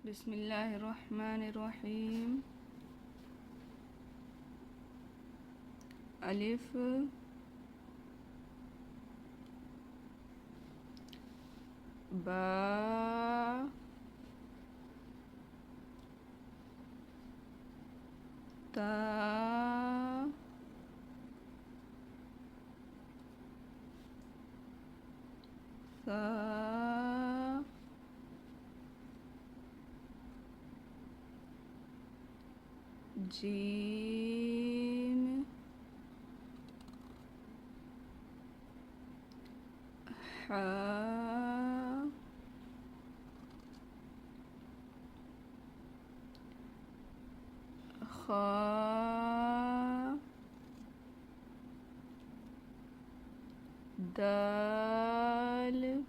بسم الله الرحمن الرحيم. ألف باء تاء ثاء جيم حاء خاء دال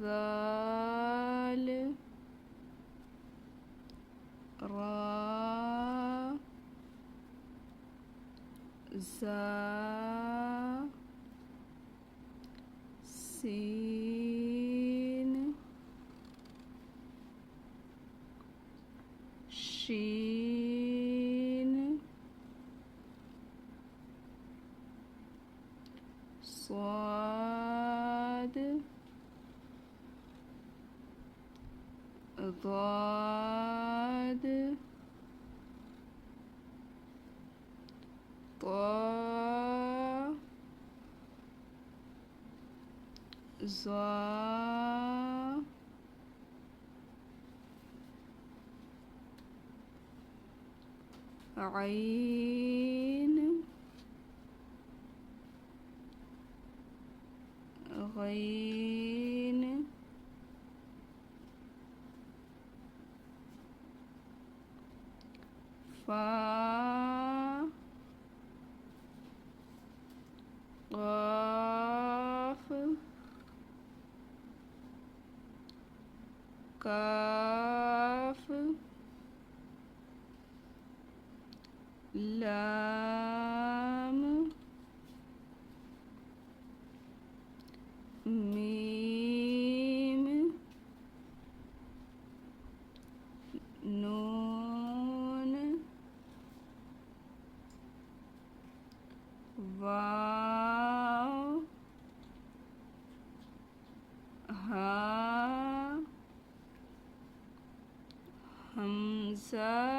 ذال را زا سين شين صاد ضاد طاء ظاء عين غين فاء قاف كاف لام ميم نون واو ها همزة